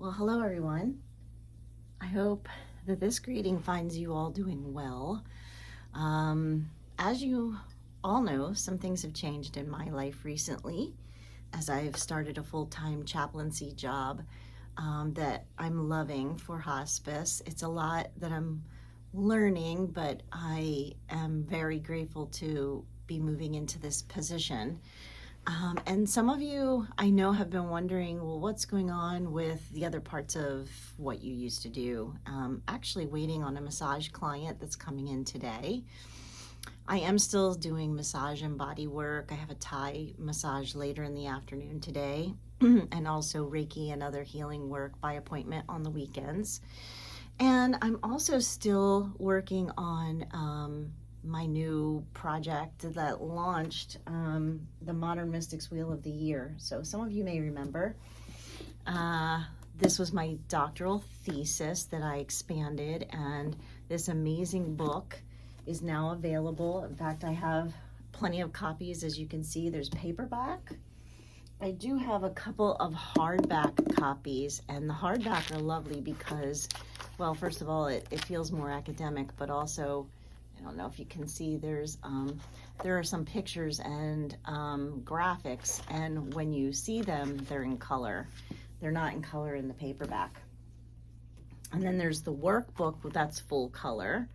Well, hello everyone. I hope that this greeting finds you all doing well. As you all know, some things have changed in my life recently as I've started a full-time chaplaincy job that I'm loving for hospice. It's a lot that I'm learning, but I am very grateful to be moving into this position. And some of you I know have been wondering, well, what's going on with the other parts of what you used to do? Actually waiting on a massage client that's coming in today. I am still doing massage and body work. I have a Thai massage later in the afternoon today, and also Reiki and other healing work by appointment on the weekends. And I'm also still working on my new project that launched, the Modern Mystics Wheel of the Year. So some of you may remember, this was my doctoral thesis that I expanded, and this amazing book is now available. In fact, I have plenty of copies. As you can see, there's paperback. I do have a couple of hardback copies, and the hardback are lovely because, well, first of all, it feels more academic, but also, I don't know if you can see, there are some pictures and graphics, and when you see them, they're in color. They're not in color in the paperback. And then there's the workbook that's full color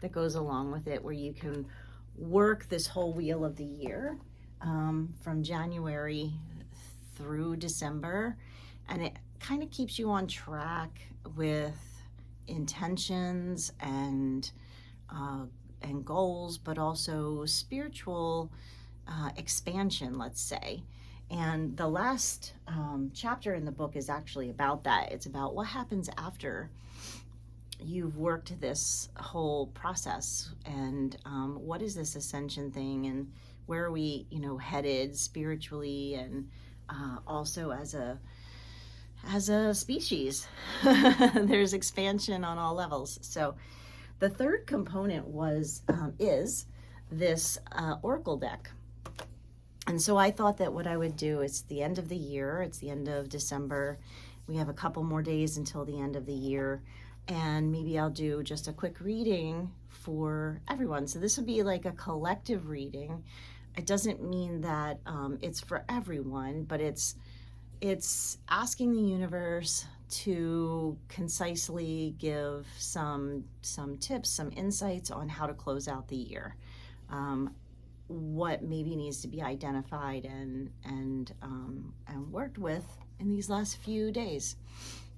that goes along with it, where you can work this whole wheel of the year from January through December, and it kind of keeps you on track with intentions and goals, but also spiritual expansion, let's say. And the last chapter in the book is actually about that. It's about what happens after you've worked this whole process, and what is this ascension thing, and where are we, headed spiritually, and also as a species. There's expansion on all levels. So the third component is this oracle deck. And so I thought that what I would do, it's the end of the year, it's the end of December. We have a couple more days until the end of the year, and maybe I'll do just a quick reading for everyone. So this would be like a collective reading. It doesn't mean that it's for everyone, but it's asking the universe to concisely give some tips, some insights on how to close out the year. What maybe needs to be identified and worked with in these last few days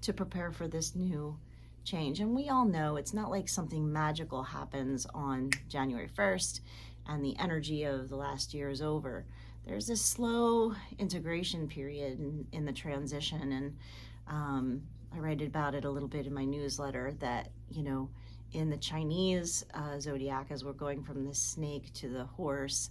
to prepare for this new change. And we all know it's not like something magical happens on January 1st and the energy of the last year is over. There's this slow integration period in the transition, and I write about it a little bit in my newsletter that, in the Chinese zodiac, as we're going from the snake to the horse,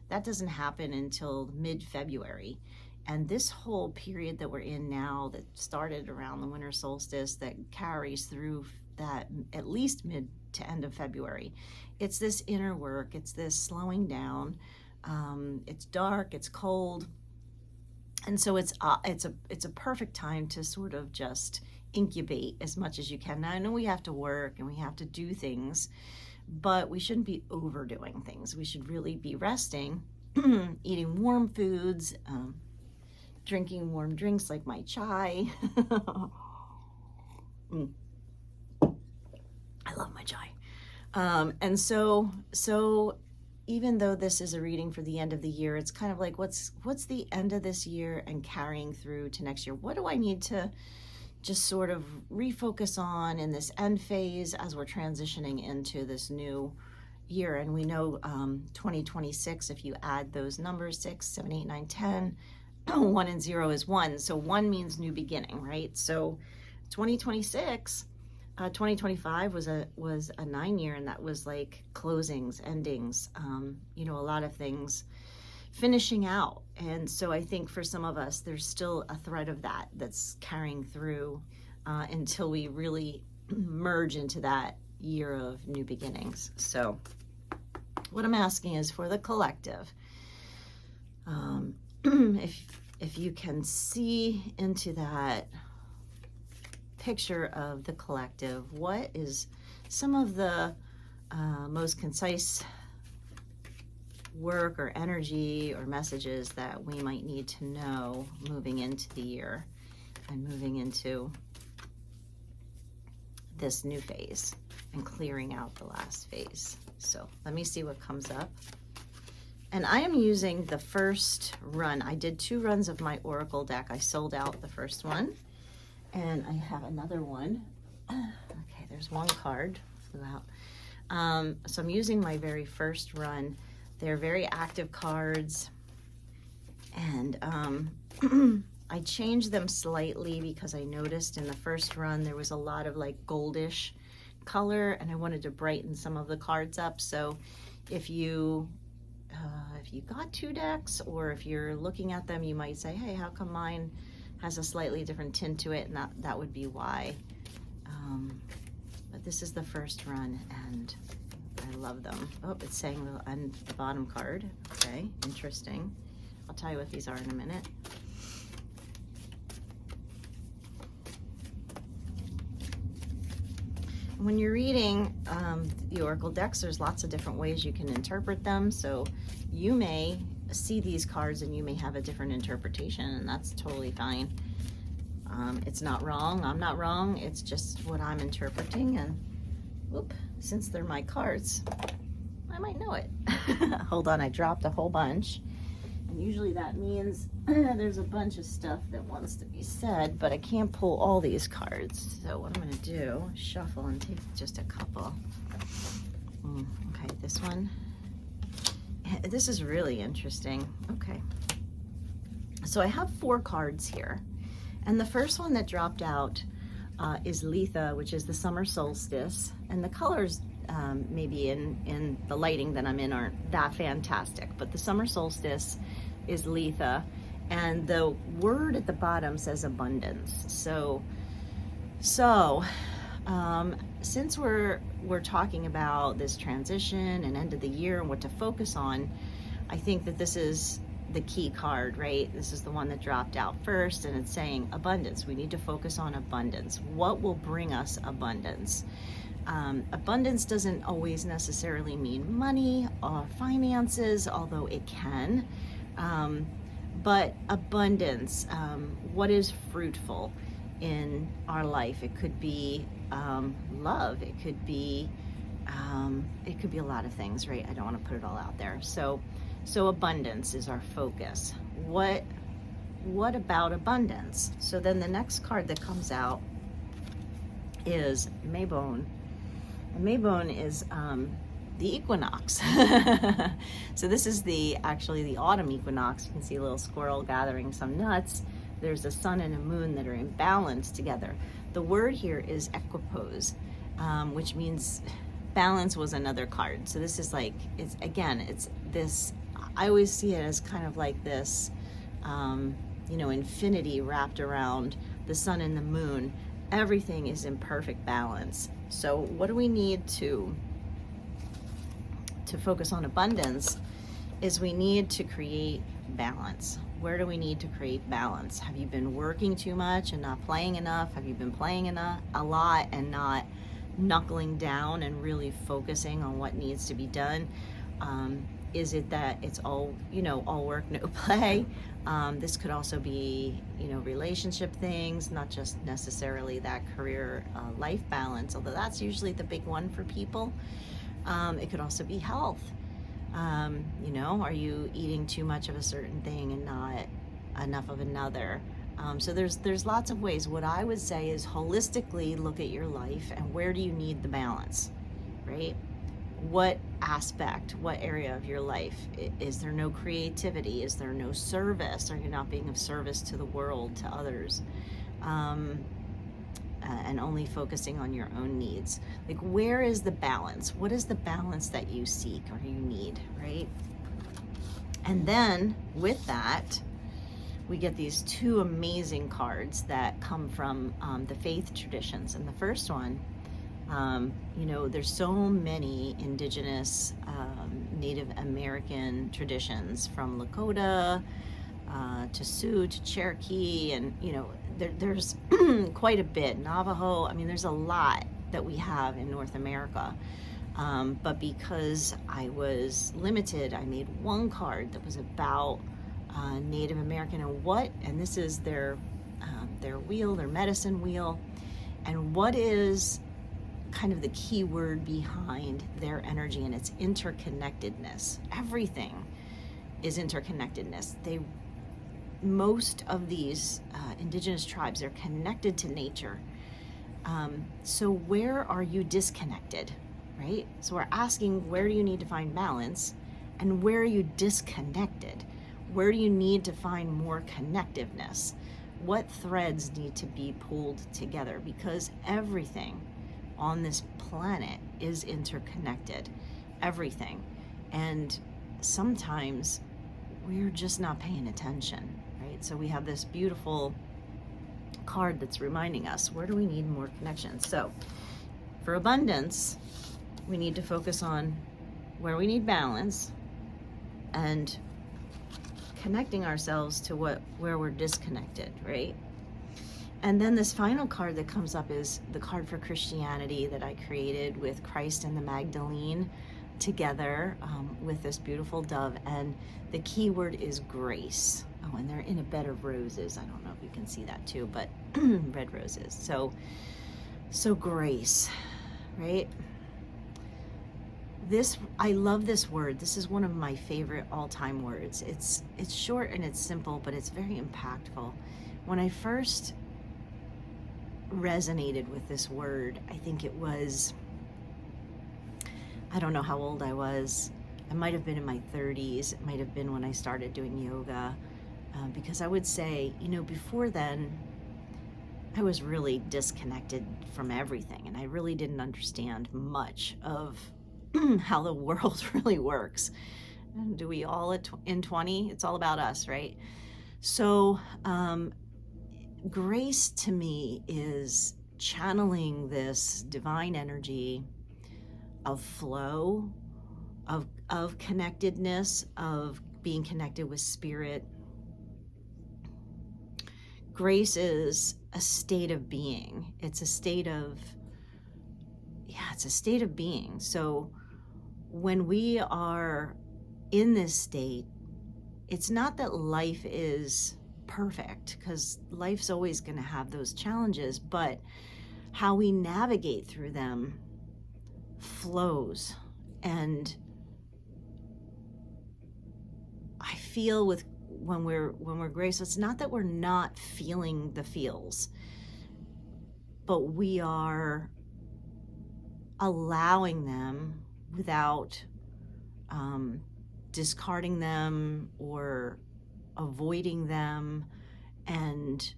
that doesn't happen until mid-February. And this whole period that we're in now, that started around the winter solstice, that carries through that at least mid to end of February, it's this inner work, it's this slowing down. It's dark, it's cold, and so it's a perfect time to sort of just incubate as much as you can. Now I know we have to work and we have to do things, but we shouldn't be overdoing things. We should really be resting, eating warm foods, drinking warm drinks like my chai. I love my chai. And so even though this is a reading for the end of the year, it's kind of like, what's the end of this year and carrying through to next year? What do I need to just sort of refocus on in this end phase as we're transitioning into this new year? And we know 2026, if you add those numbers, 6, 7, 8, 9, 10, 1 and 0 is 1. So 1 means new beginning, right? So 2026, 2025 was a 9-year, and that was like closings, endings, a lot of things finishing out. And so I think for some of us, there's still a thread of that's carrying through until we really merge into that year of new beginnings. So what I'm asking is for the collective, if you can see into that picture of the collective. What is some of the most concise work or energy or messages that we might need to know moving into the year and moving into this new phase and clearing out the last phase. So let me see what comes up. And I am using the first run. I did 2 runs of my Oracle deck. I sold out the first one, and I have another one. Okay, there's one card. Flew out. So I'm using my very first run. They're very active cards, and I changed them slightly because I noticed in the first run there was a lot of like goldish color, and I wanted to brighten some of the cards up. So if you got 2 decks, or if you're looking at them, you might say, hey, how come mine has a slightly different tint to it? And that would be why. But this is the first run, and I love them. Oh, it's saying on the bottom card. Okay, interesting. I'll tell you what these are in a minute. When you're reading the Oracle decks, there's lots of different ways you can interpret them. So you may see these cards and you may have a different interpretation, and that's totally fine. It's not wrong. I'm not wrong. It's just what I'm interpreting. And whoop, since they're my cards, I might know it. Hold on, I dropped a whole bunch. And usually that means there's a bunch of stuff that wants to be said, but I can't pull all these cards. So what I'm going to do is shuffle and take just a couple. Okay, this one. This is really interesting. Okay. So I have 4 cards here. And the first one that dropped out is Letha, which is the summer solstice. And the colors maybe in the lighting that I'm in aren't that fantastic, but the summer solstice is Letha, and the word at the bottom says abundance. So since we're talking about this transition and end of the year and what to focus on, I think that this is the key card, right? This is the one that dropped out first, and it's saying abundance. We need to focus on abundance. What will bring us abundance? Abundance doesn't always necessarily mean money or finances, although it can. But abundance, what is fruitful in our life? It could be love. It could be a lot of things, right? I don't want to put it all out there. So abundance is our focus. What about abundance? So then the next card that comes out is Maybone. And Maybone is the equinox. So this is actually the autumn equinox. You can see a little squirrel gathering some nuts. There's a sun and a moon that are in balance together. The word here is equipoise, which means balance was another card. So this is like, it's this, I always see it as kind of like this, infinity wrapped around the sun and the moon. Everything is in perfect balance. So what do we need to focus on abundance is we need to create balance. Where do we need to create balance? Have you been working too much and not playing enough? Have you been playing a lot and not knuckling down and really focusing on what needs to be done? Is it that it's all work, no play? This could also be, relationship things, not just necessarily that career life balance, although that's usually the big one for people. It could also be health. Are you eating too much of a certain thing and not enough of another? So there's lots of ways. What I would say is holistically look at your life and where do you need the balance, right? What aspect, what area of your life? Is there no creativity? Is there no service? Are you not being of service to the world, to others? And only focusing on your own needs. Like, where is the balance? What is the balance that you seek or you need, right? And then with that, we get these 2 amazing cards that come from the faith traditions. And the first one, there's so many indigenous Native American traditions, from Lakota to Sioux to Cherokee, and there's quite a bit. Navajo, I mean, there's a lot that we have in North America. But because I was limited, I made one card that was about Native American and this is their wheel, their medicine wheel, and what is kind of the key word behind their energy, and it's interconnectedness. Everything is interconnectedness. Most of these indigenous tribes are connected to nature. So where are you disconnected, right? So we're asking, where do you need to find balance, and where are you disconnected? Where do you need to find more connectiveness? What threads need to be pulled together? Because everything on this planet is interconnected, everything. And sometimes we're just not paying attention, right? So we have this beautiful card that's reminding us, where do we need more connection? So for abundance, we need to focus on where we need balance and connecting ourselves to where we're disconnected, right? And then this final card that comes up is the card for Christianity that I created with Christ and the Magdalene together with this beautiful dove. And the key word is grace. Oh, and they're in a bed of roses. I don't know if you can see that too, but red roses. So grace, right? I love this word. This is one of my favorite all-time words. It's short and it's simple, but it's very impactful. When I first resonated with this word, I think it was, I don't know how old I was. I might have been in my 30s. It might have been when I started doing yoga, because I would say, before then, I was really disconnected from everything, and I really didn't understand much of how the world really works. And do we all in 20? It's all about us, right? So grace to me is channeling this divine energy of flow, of connectedness, of being connected with spirit. Grace is a state of being. It's a state of being. So when we are in this state, it's not that life is perfect, because life's always going to have those challenges, but how we navigate through them flows. And I feel when we're graceful, it's not that we're not feeling the feels, but we are allowing them without discarding them or avoiding them. And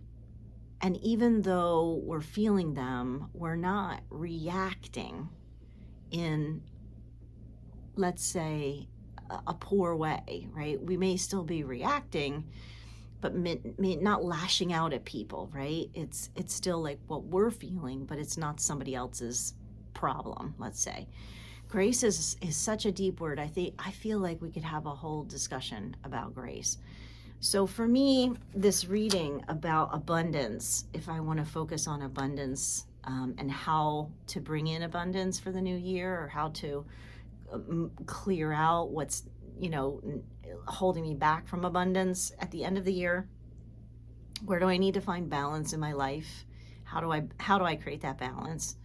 even though we're feeling them, we're not reacting in, let's say, a poor way, right? We may still be reacting, but not lashing out at people, right? It's still like what we're feeling, but it's not somebody else's problem, let's say. Grace is such a deep word. I feel like we could have a whole discussion about grace. So for me, this reading about abundance, if I want to focus on abundance and how to bring in abundance for the new year, or how to clear out what's holding me back from abundance at the end of the year, where do I need to find balance in my life? How do I create that balance?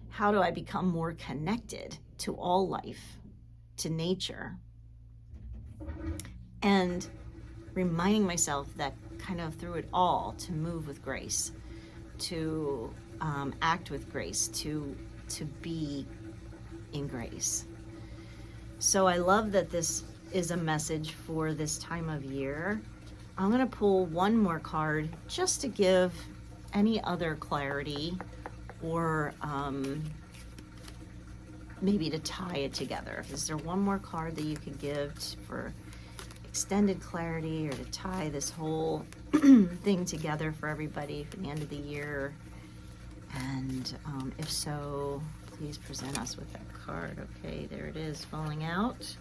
How do I become more connected to all life, to nature? And reminding myself that kind of through it all, to move with grace, to act with grace, to be in grace. So I love that this is a message for this time of year. I'm going to pull one more card just to give any other clarity, or maybe to tie it together. Is there one more card that you could give for extended clarity, or to tie this whole thing together for everybody for the end of the year? And if so, please present us with that card. Okay, there it is, falling out.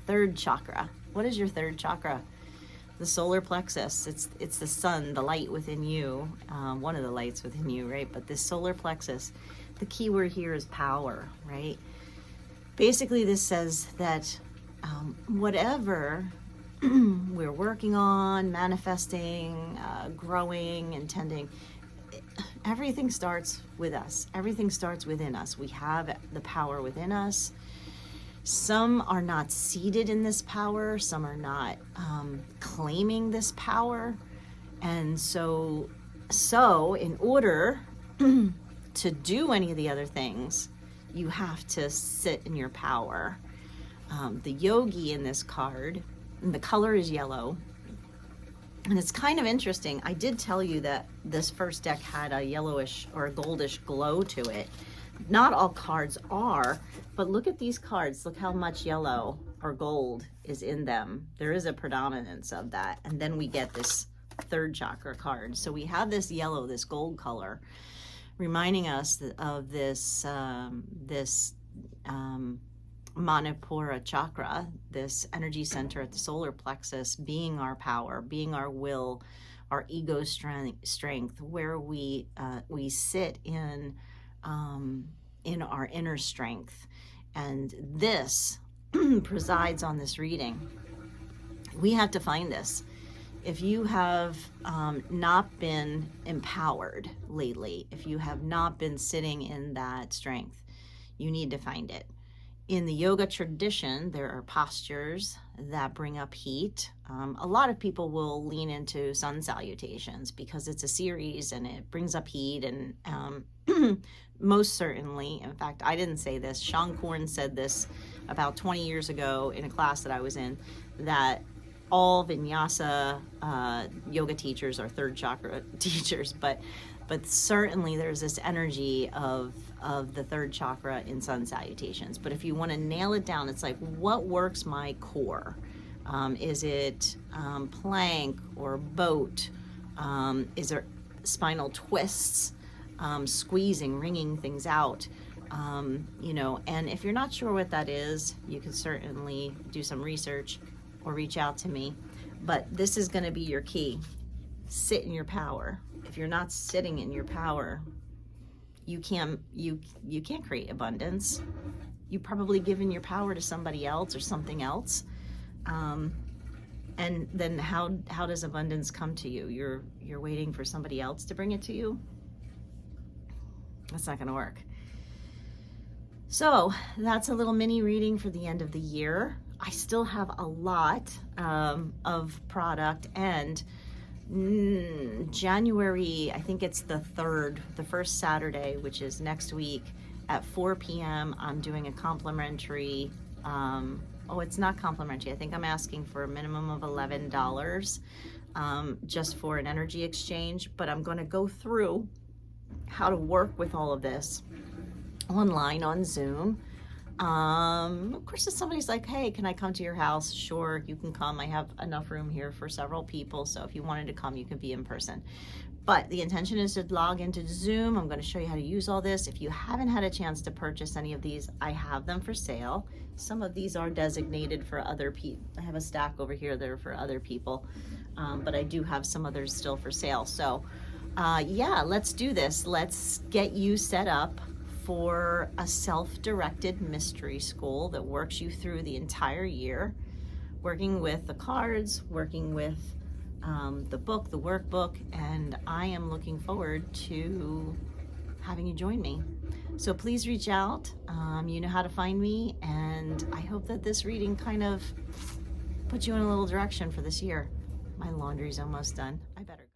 Third chakra. What is your third chakra? The solar plexus. It's the sun, the light within you, one of the lights within you, right? But this solar plexus, the key word here is power, right? Basically, this says that whatever we're working on, manifesting, growing, intending, everything starts with us. Everything starts within us. We have the power within us. Some are not seated in this power. Some are not claiming this power. And so in order to do any of the other things, you have to sit in your power. The yogi in this card, and the color is yellow. And it's kind of interesting. I did tell you that this first deck had a yellowish or a goldish glow to it. Not all cards are, but look at these cards. Look how much yellow or gold is in them. There is a predominance of that. And then we get this third chakra card. So we have this yellow, this gold color, reminding us of this Manipura chakra, this energy center at the solar plexus, being our power, being our will, our ego strength, where we sit in our inner strength. And this presides on this reading. We have to find this. If you have not been empowered lately, if you have not been sitting in that strength, you need to find it. In the yoga tradition, there are postures that bring up heat. A lot of people will lean into sun salutations because it's a series and it brings up heat. And most certainly, in fact, I didn't say this. Sean Korn said this about 20 years ago in a class that I was in, that all vinyasa yoga teachers are third chakra teachers, but certainly there's this energy of the third chakra in sun salutations. But if you want to nail it down, it's like, what works my core? Is it plank or boat? Is there spinal twists, squeezing, wringing things out? And if you're not sure what that is, you can certainly do some research or reach out to me. But this is going to be your key. Sit in your power. If you're not sitting in your power, you can't create abundance. You've probably given your power to somebody else or something else. And then how does abundance come to you? You're waiting for somebody else to bring it to you? That's not going to work. So that's a little mini reading for the end of the year. I still have a lot of product, and January, I think it's the 3rd, the first Saturday, which is next week at 4 p.m. I'm doing a complimentary, it's not complimentary. I think I'm asking for a minimum of $11 just for an energy exchange, but I'm going to go through how to work with all of this online on Zoom. Of course, if somebody's like, hey, can I come to your house? Sure, you can come. I have enough room here for several people. So if you wanted to come, you could be in person. But the intention is to log into Zoom. I'm going to show you how to use all this. If you haven't had a chance to purchase any of these, I have them for sale. Some of these are designated for other people. I have a stack over here that are for other people. But I do have some others still for sale. So yeah, let's do this. Let's get you set up for a self-directed mystery school that works you through the entire year, working with the cards, working with the book, the workbook, and I am looking forward to having you join me. So please reach out. You know how to find me, and I hope that this reading kind of puts you in a little direction for this year. My laundry's almost done. I better go.